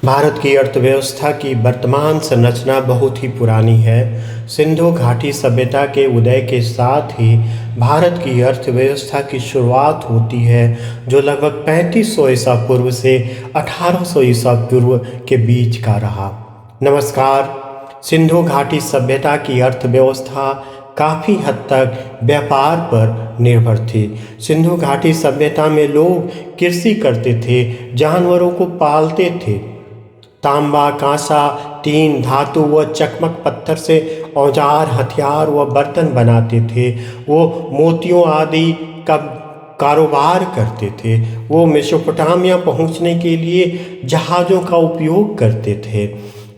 भारत की अर्थव्यवस्था की वर्तमान संरचना बहुत ही पुरानी है। सिंधु घाटी सभ्यता के उदय के साथ ही भारत की अर्थव्यवस्था की शुरुआत होती है, जो लगभग 3500 ईसा पूर्व से 1800 ईसा पूर्व के बीच का रहा। नमस्कार। सिंधु घाटी सभ्यता की अर्थव्यवस्था काफ़ी हद तक व्यापार पर निर्भर थी। सिंधु घाटी सभ्यता में लोग कृषि करते थे, जानवरों को पालते थे, तांबा, कांसा, टीन, धातु व चकमक पत्थर से औजार, हथियार व बर्तन बनाते थे। वो मोतियों आदि का कारोबार करते थे। वो मेसोपोटामिया पहुंचने के लिए जहाज़ों का उपयोग करते थे।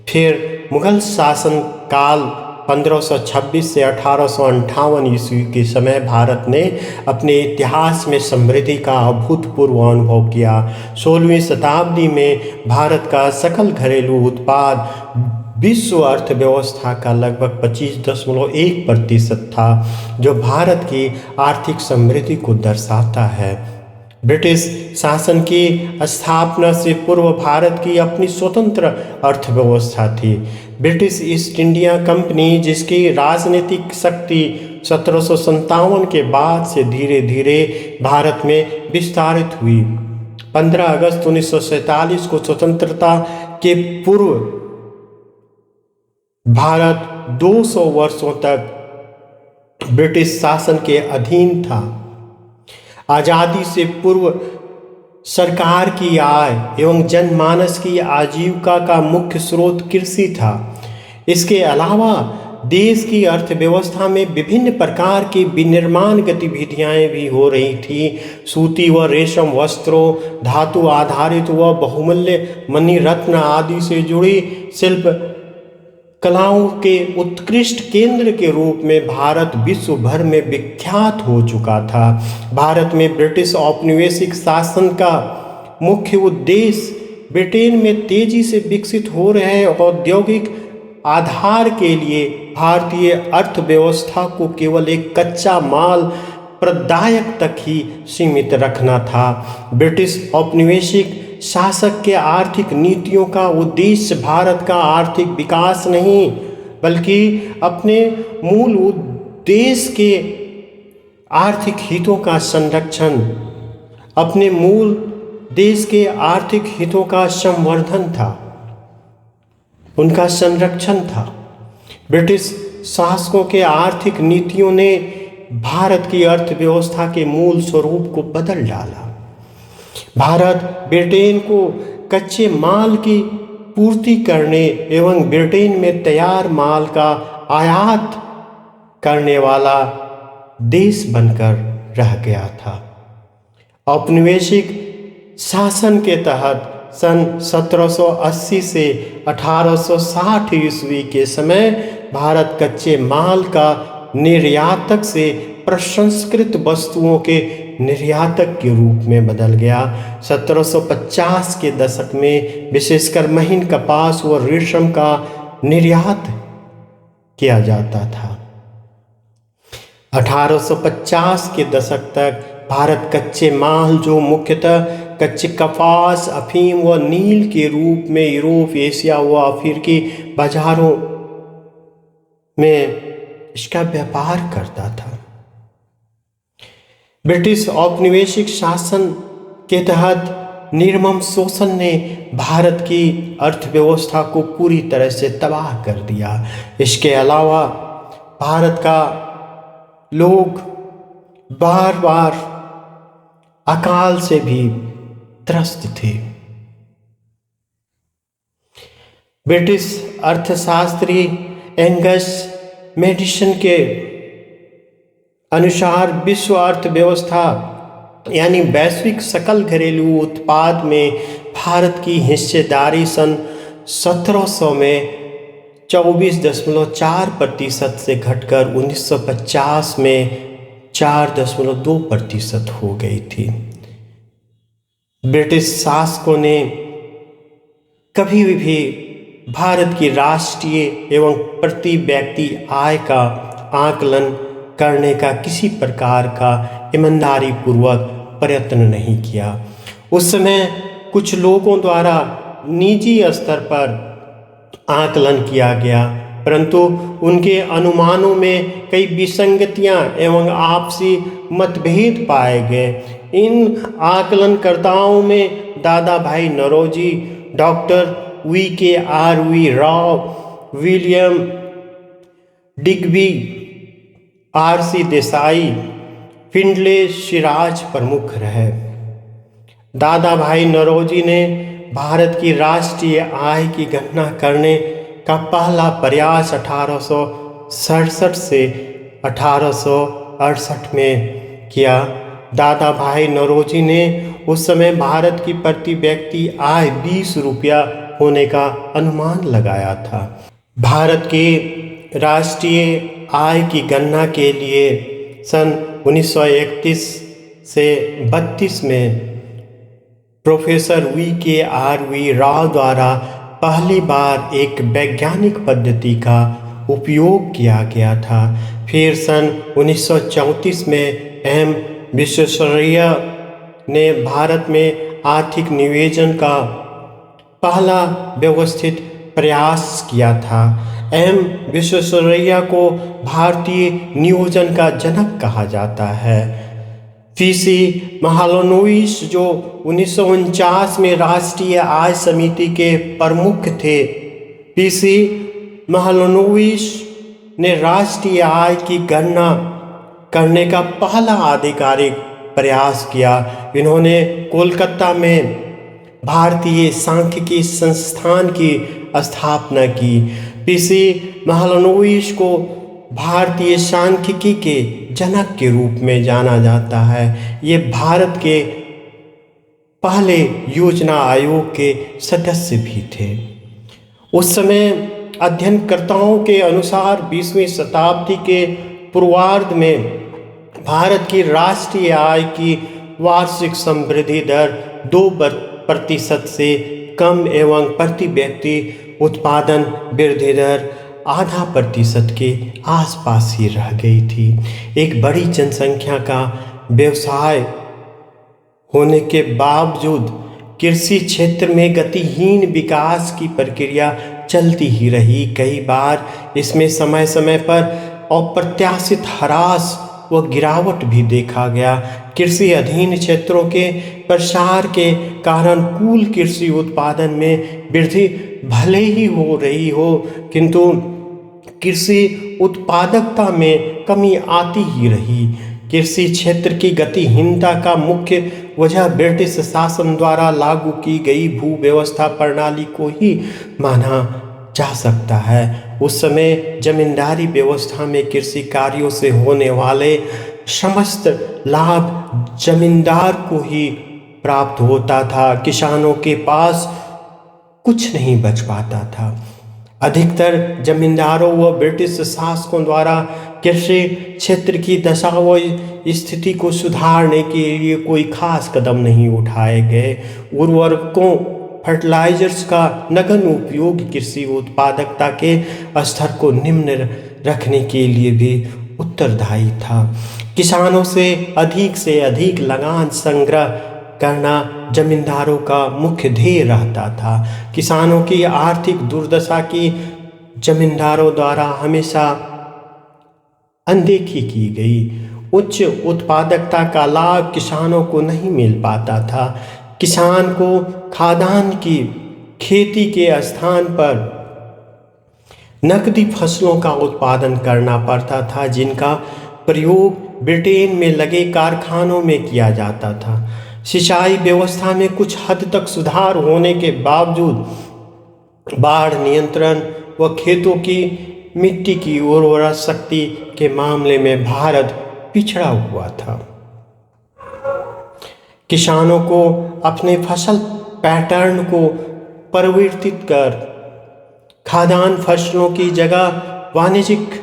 फिर मुगल शासन काल 1526 से 1858 ईस्वी के समय भारत ने अपने इतिहास में समृद्धि का अभूतपूर्व अनुभव किया। 16वीं शताब्दी में भारत का सकल घरेलू उत्पाद विश्व अर्थव्यवस्था का लगभग 25.1% था, जो भारत की आर्थिक समृद्धि को दर्शाता है। ब्रिटिश शासन की स्थापना से पूर्व भारत की अपनी स्वतंत्र अर्थव्यवस्था थी। ब्रिटिश ईस्ट इंडिया कंपनी, जिसकी राजनीतिक शक्ति 1757 के बाद से धीरे धीरे भारत में विस्तारित हुई, 15 अगस्त 1947 को स्वतंत्रता के पूर्व भारत 200 वर्षों तक ब्रिटिश शासन के अधीन था। आज़ादी से पूर्व सरकार की आय एवं जनमानस की आजीविका का मुख्य स्रोत कृषि था। इसके अलावा देश की अर्थव्यवस्था में विभिन्न प्रकार की विनिर्माण गतिविधियां भी हो रही थी। सूती व रेशम वस्त्रों, धातु आधारित व बहुमूल्य मणि रत्न आदि से जुड़ी शिल्प कलाओं के उत्कृष्ट केंद्र के रूप में भारत विश्व भर में विख्यात हो चुका था। भारत में ब्रिटिश औपनिवेशिक शासन का मुख्य उद्देश्य ब्रिटेन में तेजी से विकसित हो रहे औद्योगिक आधार के लिए भारतीय अर्थव्यवस्था को केवल एक कच्चा माल प्रदायक तक ही सीमित रखना था। ब्रिटिश औपनिवेशिक शासक के आर्थिक नीतियों का उद्देश्य भारत का आर्थिक विकास नहीं, बल्कि अपने मूल उद्देश्य के आर्थिक हितों का संरक्षण, अपने मूल देश के आर्थिक हितों का संवर्धन था, उनका संरक्षण था। ब्रिटिश शासकों के आर्थिक नीतियों ने भारत की अर्थव्यवस्था के मूल स्वरूप को बदल डाला। भारत ब्रिटेन को कच्चे माल की पूर्ति करने एवं ब्रिटेन में तैयार माल का आयात करने वाला देश बनकर रह गया था। औपनिवेशिक शासन के तहत सन 1780 से 1860 ईस्वी के समय भारत कच्चे माल का निर्यातक से प्रसंस्कृत वस्तुओं के निर्यातक के रूप में बदल गया। 1750 के दशक में विशेषकर महीन कपास व रेशम का निर्यात किया जाता था। 1850 के दशक तक भारत कच्चे माल, जो मुख्यतः कच्चे कपास, अफीम व नील के रूप में यूरोप, एशिया व अफ्रीकी बाजारों में इसका व्यापार करता था। ब्रिटिश औपनिवेशिक शासन के तहत निर्मम शोषण ने भारत की अर्थव्यवस्था को पूरी तरह से तबाह कर दिया। इसके अलावा भारत का लोग बार बार अकाल से भी त्रस्त थे। ब्रिटिश अर्थशास्त्री एंगस मैडिसन के अनुसार विश्व अर्थव्यवस्था यानी वैश्विक सकल घरेलू उत्पाद में भारत की हिस्सेदारी सन 1700 में 24.4% से घटकर 1950 में 4.2% हो गई थी। ब्रिटिश शासकों ने कभी भी भारत की राष्ट्रीय एवं प्रति व्यक्ति आय का आकलन करने का किसी प्रकार का ईमानदारी पूर्वक प्रयत्न नहीं किया। उस समय कुछ लोगों द्वारा निजी स्तर पर आकलन किया गया, परंतु उनके अनुमानों में कई विसंगतियां एवं आपसी मतभेद पाए गए। इन आकलनकर्ताओं में Dadabhai Naoroji, doctor VKRV Rao, William Digby, RC Desai, Findlay Shirras प्रमुख रहे। दादा भाई नौरोजी ने भारत की राष्ट्रीय आय की गणना करने का पहला प्रयास 1867 से 1868 में किया। दादा भाई नौरोजी ने उस समय भारत की प्रति व्यक्ति आय 20 रुपया होने का अनुमान लगाया था। भारत की राष्ट्रीय आय की गणना के लिए सन 1931 से 32 में प्रोफेसर VKRV राव द्वारा पहली बार एक वैज्ञानिक पद्धति का उपयोग किया गया था। फिर सन 1934 में M विश्वेश्वरैया ने भारत में आर्थिक नियोजन का पहला व्यवस्थित प्रयास किया था। M विश्वेश्वरैया को भारतीय नियोजन का जनक कहा जाता है। PC महालनोबिस जो 1949 में राष्ट्रीय आय समिति के प्रमुख थे। PC महालनोबिस ने राष्ट्रीय आय की गणना करने का पहला आधिकारिक प्रयास किया। इन्होंने कोलकाता में भारतीय सांख्यिकी संस्थान की स्थापना की। PC महालनोबिस को भारतीय सांख्यिकी के जनक के रूप में जाना जाता है। ये भारत के पहले योजना आयोग के सदस्य भी थे। उस समय अध्ययनकर्ताओं के अनुसार 20वीं शताब्दी के पूर्वार्ध में भारत की राष्ट्रीय आय की वार्षिक समृद्धि दर 2% से कम एवं प्रति व्यक्ति उत्पादन वृद्धि दर 0.5% के आसपास ही रह गई थी। एक बड़ी जनसंख्या का व्यवसाय होने के बावजूद कृषि क्षेत्र में गतिहीन विकास की प्रक्रिया चलती ही रही। कई बार इसमें समय समय पर अप्रत्याशित ह्रास व गिरावट भी देखा गया। कृषि अधीन क्षेत्रों के प्रसार के कारण कुल कृषि उत्पादन में वृद्धि भले ही हो रही हो, किंतु कृषि उत्पादकता में कमी आती ही रही। कृषि क्षेत्र की गतिहीनता का मुख्य वजह ब्रिटिश शासन द्वारा लागू की गई भूव्यवस्था प्रणाली को ही माना जा सकता है। उस समय जमींदारी व्यवस्था में कृषि कार्यों से होने वाले समस्त लाभ जमींदार को ही प्राप्त होता था। किसानों के पास कुछ नहीं बच पाता था। अधिकतर जमींदारों व ब्रिटिश शासकों द्वारा कृषि क्षेत्र की दशा व स्थिति को सुधारने के लिए कोई खास कदम नहीं उठाए गए। उर्वरकों, फर्टिलाइजर्स का नगण्य उपयोग कृषि उत्पादकता के स्तर को निम्न रखने के लिए भी उत्तरदायी था। किसानों से अधिक लगान संग्रह करना जमींदारों का मुख्य ध्येय रहता था। किसानों की आर्थिक दुर्दशा की जमींदारों द्वारा हमेशा अनदेखी की गई। उच्च उत्पादकता का लाभ किसानों को नहीं मिल पाता था। किसान को खाद्यान्न की खेती के स्थान पर नकदी फसलों का उत्पादन करना पड़ता था, जिनका प्रयोग ब्रिटेन में लगे कारखानों में किया जाता था। सिंचाई व्यवस्था में कुछ हद तक सुधार होने के बावजूद बाढ़ नियंत्रण व खेतों की मिट्टी की उर्वरा शक्ति के मामले में भारत पिछड़ा हुआ था। किसानों को अपने फसल पैटर्न को परिवर्तित कर खाद्यान्न फसलों की जगह वाणिज्यिक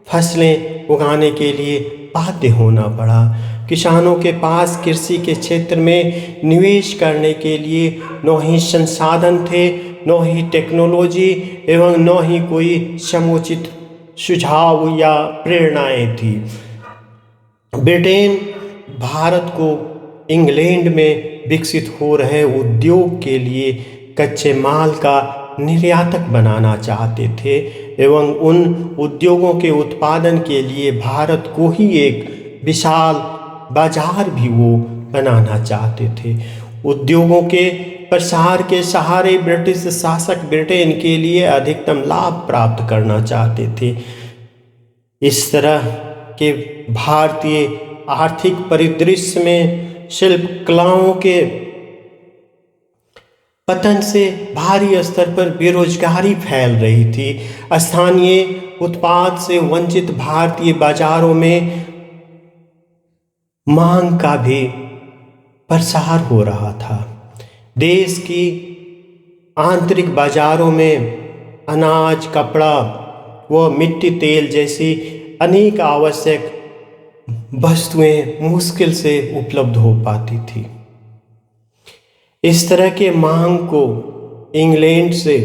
फसलें उगाने के लिए बाध्य होना पड़ा। किसानों के पास कृषि के क्षेत्र में निवेश करने के लिए न ही संसाधन थे, न ही टेक्नोलॉजी एवं न ही कोई समुचित सुझाव या प्रेरणाएं थी। ब्रिटेन भारत को इंग्लैंड में विकसित हो रहे उद्योग के लिए कच्चे माल का निर्यातक बनाना चाहते थे एवं उन उद्योगों के उत्पादन के लिए भारत को ही एक विशाल बाजार भी वो बनाना चाहते थे। उद्योगों के प्रसार के सहारे ब्रिटिश शासक ब्रिटेन के लिए अधिकतम लाभ प्राप्त करना चाहते थे। इस तरह के भारतीय आर्थिक परिदृश्य में शिल्प कलाओं के पतन से भारी स्तर पर बेरोजगारी फैल रही थी। स्थानीय उत्पाद से वंचित भारतीय बाजारों में मांग का भी प्रसार हो रहा था। देश की आंतरिक बाजारों में अनाज, कपड़ा व मिट्टी तेल जैसी अनेक आवश्यक वस्तुएं मुश्किल से उपलब्ध हो पाती थी। इस तरह के मांग को इंग्लैंड से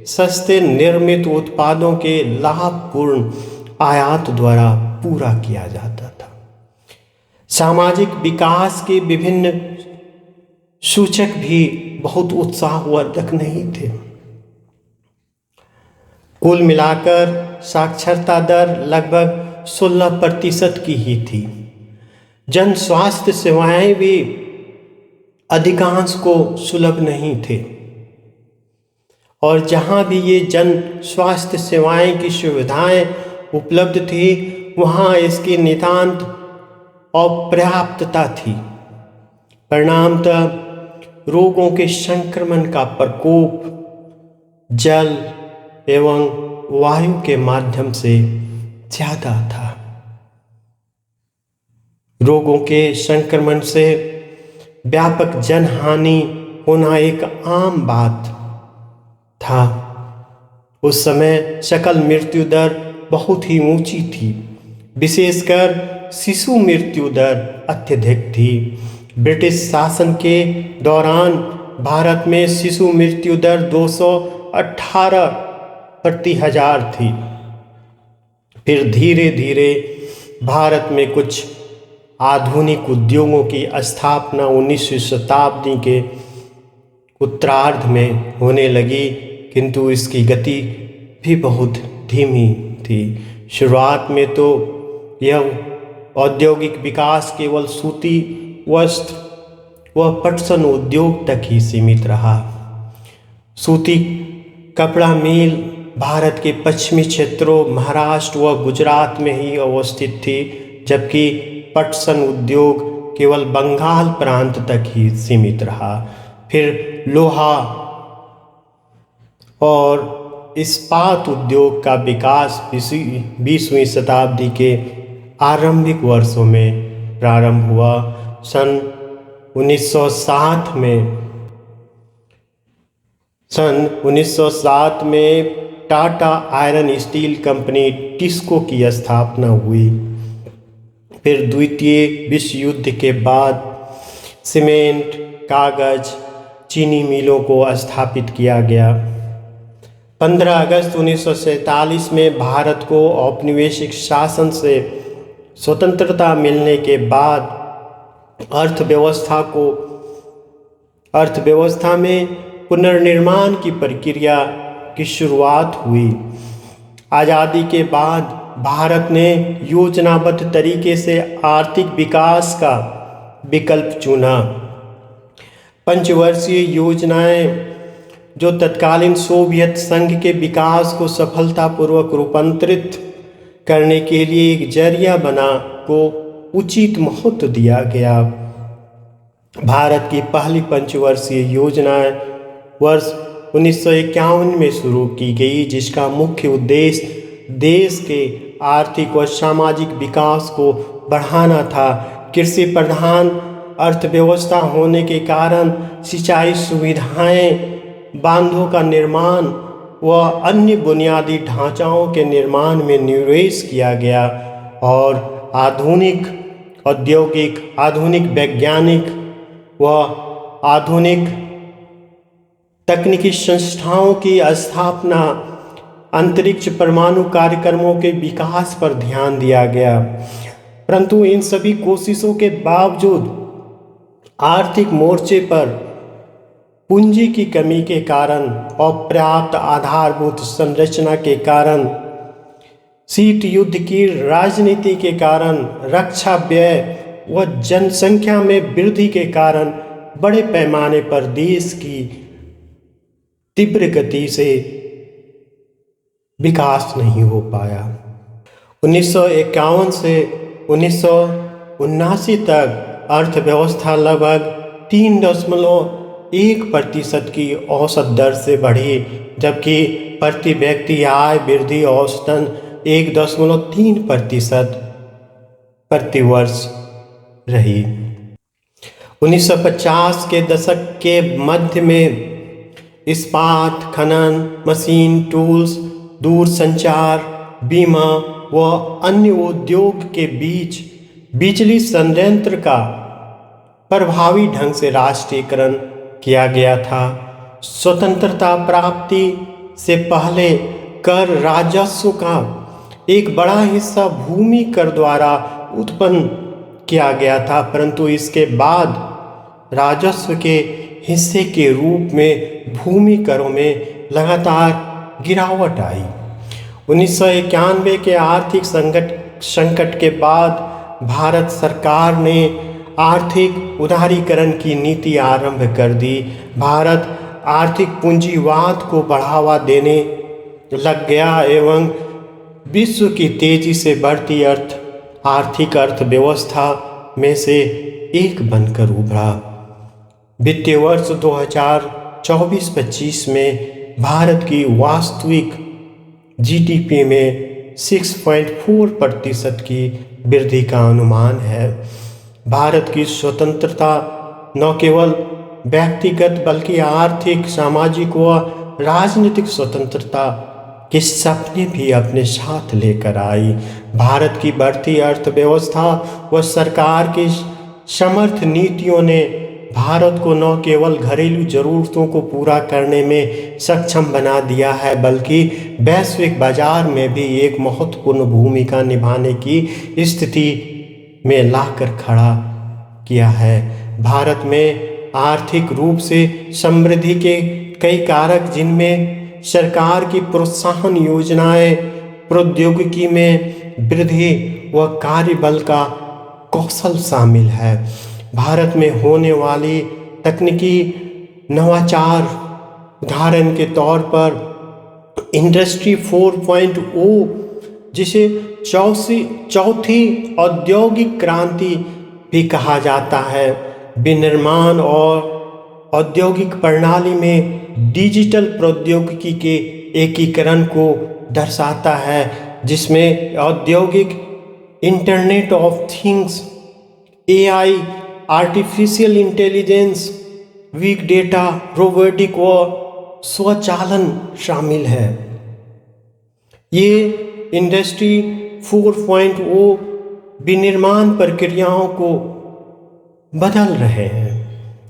सस्ते निर्मित उत्पादों के लाभपूर्ण आयात द्वारा पूरा किया जाता था। सामाजिक विकास के विभिन्न सूचक भी बहुत उत्साहवर्धक नहीं थे। कुल मिलाकर साक्षरता दर लगभग 16% की ही थी। जन स्वास्थ्य सेवाएं भी अधिकांश को सुलभ नहीं थे और जहां भी ये जन स्वास्थ्य सेवाएं की सुविधाएं उपलब्ध थी वहां इसकी नितांत अपर्याप्तता थी। परिणामतः रोगों के संक्रमण का प्रकोप जल एवं वायु के माध्यम से ज्यादा था। रोगों के संक्रमण से व्यापक जनहानि होना एक आम बात था। उस समय सकल मृत्यु दर बहुत ही ऊंची थी, विशेषकर शिशु मृत्यु दर अत्यधिक थी। ब्रिटिश शासन के दौरान भारत में शिशु मृत्यु दर 218 प्रति हजार थी। फिर धीरे धीरे भारत में कुछ आधुनिक उद्योगों की स्थापना 19वीं शताब्दी के उत्तरार्ध में होने लगी, किंतु इसकी गति भी बहुत धीमी थी। शुरुआत में तो यह औद्योगिक विकास केवल सूती वस्त्र व पटसन उद्योग तक ही सीमित रहा। सूती कपड़ा मिल भारत के पश्चिमी क्षेत्रों महाराष्ट्र व गुजरात में ही अवस्थित थी, जबकि पटसन उद्योग केवल बंगाल प्रांत तक ही सीमित रहा। फिर लोहा और इस्पात उद्योग का विकास 20वीं शताब्दी के आरंभिक वर्षों में प्रारंभ हुआ। सन 1907 में Tata iron steel company TISCO की स्थापना हुई। फिर द्वितीय विश्व युद्ध के बाद सीमेंट, कागज, चीनी मिलों को स्थापित किया गया। 15 अगस्त 1947 में भारत को औपनिवेशिक शासन से स्वतंत्रता मिलने के बाद अर्थव्यवस्था में पुनर्निर्माण की प्रक्रिया की शुरुआत हुई। आज़ादी के बाद भारत ने योजनाबद्ध तरीके से आर्थिक विकास का विकल्प चुना। पंचवर्षीय योजनाएं जो तत्कालीन सोवियत संघ के विकास को सफलतापूर्वक रूपांतरित करने के लिए एक जरिया बना को उचित महत्व दिया गया। भारत की पहली पंचवर्षीय योजना वर्ष 1951 में शुरू की गई, जिसका मुख्य उद्देश्य देश के आर्थिक व सामाजिक विकास को बढ़ाना था। कृषि प्रधान अर्थव्यवस्था होने के कारण सिंचाई सुविधाएं, बांधों का निर्माण व अन्य बुनियादी ढांचाओं के निर्माण में निवेश किया गया और आधुनिक औद्योगिक, आधुनिक वैज्ञानिक व आधुनिक तकनीकी संस्थाओं की स्थापना, अंतरिक्ष परमाणु कार्यक्रमों के विकास पर ध्यान दिया गया। परंतु इन सभी कोशिशों के बावजूद आर्थिक मोर्चे पर पूंजी की कमी के कारण, अपर्याप्त आधारभूत संरचना के कारण, शीत युद्ध की राजनीति के कारण, रक्षा व्यय व जनसंख्या में वृद्धि के कारण बड़े पैमाने पर देश की तीव्र गति से विकास नहीं हो पाया। 1951 से 1979 तक अर्थव्यवस्था लगभग 3.1% की औसत दर से बढ़ी, जबकि प्रति व्यक्ति आय वृद्धि औसतन 1.3% प्रति वर्ष रही। 1950 के दशक के मध्य में इस्पात, खनन, मशीन टूल्स, दूरसंचार, बीमा व अन्य उद्योग के बीच बिजली संयंत्र का प्रभावी ढंग से राष्ट्रीयकरण किया गया था। स्वतंत्रता प्राप्ति से पहले कर राजस्व का एक बड़ा हिस्सा भूमि कर द्वारा उत्पन्न किया गया था, परंतु इसके बाद राजस्व के हिस्से के रूप में भूमि करों में लगातार गिरावट आई। 1991 के आर्थिक संकट के बाद भारत सरकार ने आर्थिक उदारीकरण की नीति आरंभ कर दी। भारत आर्थिक पूंजीवाद को बढ़ावा देने लग गया एवं विश्व की तेजी से बढ़ती आर्थिक अर्थव्यवस्था में से एक बनकर उभरा। वित्तीय वर्ष 2024-25 में भारत की वास्तविक जीडीपी में 6.4% की वृद्धि का अनुमान है। भारत की स्वतंत्रता न केवल व्यक्तिगत बल्कि आर्थिक, सामाजिक व राजनीतिक स्वतंत्रता के सपने भी अपने साथ लेकर आई। भारत की बढ़ती अर्थव्यवस्था व सरकार की समर्थ नीतियों ने भारत को न केवल घरेलू ज़रूरतों को पूरा करने में सक्षम बना दिया है, बल्कि वैश्विक बाजार में भी एक महत्वपूर्ण भूमिका निभाने की स्थिति में लाकर खड़ा किया है। भारत में आर्थिक रूप से समृद्धि के कई कारक, जिनमें सरकार की प्रोत्साहन योजनाएं, प्रौद्योगिकी में वृद्धि व कार्यबल का कौशल शामिल है। भारत में होने वाली तकनीकी नवाचार, उदाहरण के तौर पर इंडस्ट्री 4.0, जिसे चौथी औद्योगिक क्रांति भी कहा जाता है, विनिर्माण और औद्योगिक प्रणाली में डिजिटल प्रौद्योगिकी के एकीकरण को दर्शाता है, जिसमें औद्योगिक internet of things, AI, artificial intelligence, big data, robotic व स्वचालन शामिल है। ये इंडस्ट्री 4.0 विनिर्माण प्रक्रियाओं को बदल रहे हैं।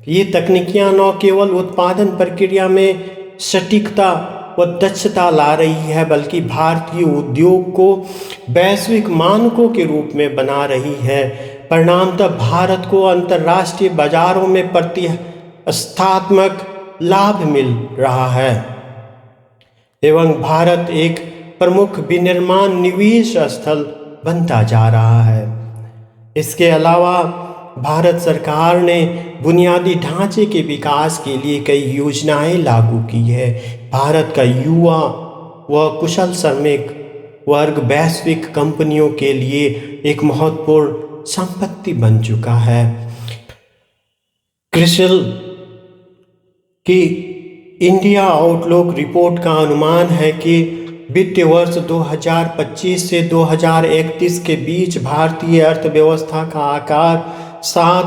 ये तकनीकियाँ न केवल उत्पादन प्रक्रिया में सटीकता व दक्षता ला रही है, बल्कि भारतीय उद्योग को वैश्विक मानकों के रूप में बना रही है। परिणामतः भारत को अंतर्राष्ट्रीय बाजारों में प्रतिस्पर्धात्मक लाभ मिल रहा है एवं भारत एक प्रमुख विनिर्माण निवेश स्थल बनता जा रहा है। इसके अलावा भारत सरकार ने बुनियादी ढांचे के विकास के लिए कई योजनाएं लागू की है। भारत का युवा व कुशल श्रमिक वर्ग वैश्विक कंपनियों के लिए एक महत्वपूर्ण संपत्ति बन चुका है। क्रिसिल की इंडिया आउटलुक रिपोर्ट का अनुमान है कि वित्तीय वर्ष 2025 से 2031 के बीच भारतीय अर्थव्यवस्था का आकार 7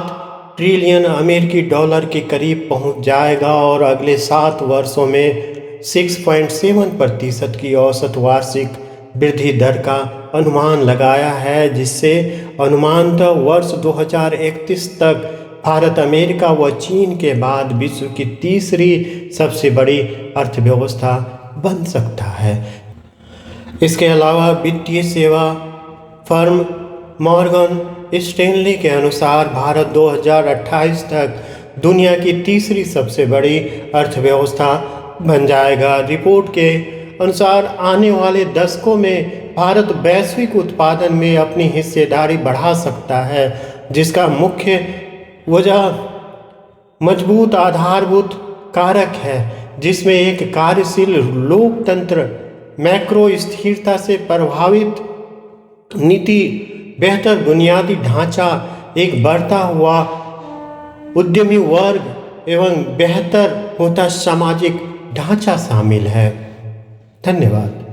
ट्रिलियन अमेरिकी डॉलर के करीब पहुंच जाएगा और अगले 7 वर्षों में 6.7% की औसत वार्षिक वृद्धि दर का अनुमान लगाया है, जिससे अनुमानतः वर्ष 2031 तक भारत अमेरिका व चीन के बाद विश्व की तीसरी सबसे बड़ी अर्थव्यवस्था बन सकता है। इसके अलावा वित्तीय सेवा फर्म मॉर्गन स्टैनली के अनुसार भारत 2028 तक दुनिया की तीसरी सबसे बड़ी अर्थव्यवस्था बन जाएगा। रिपोर्ट के अनुसार आने वाले दशकों में भारत वैश्विक उत्पादन में अपनी हिस्सेदारी बढ़ा सकता है, जिसका मुख्य वजह मजबूत आधारभूत कारक है, जिसमें एक कार्यशील लोकतंत्र, मैक्रो स्थिरता से प्रभावित नीति, बेहतर बुनियादी ढांचा, एक बढ़ता हुआ उद्यमी वर्ग एवं बेहतर होता सामाजिक ढांचा शामिल है। धन्यवाद।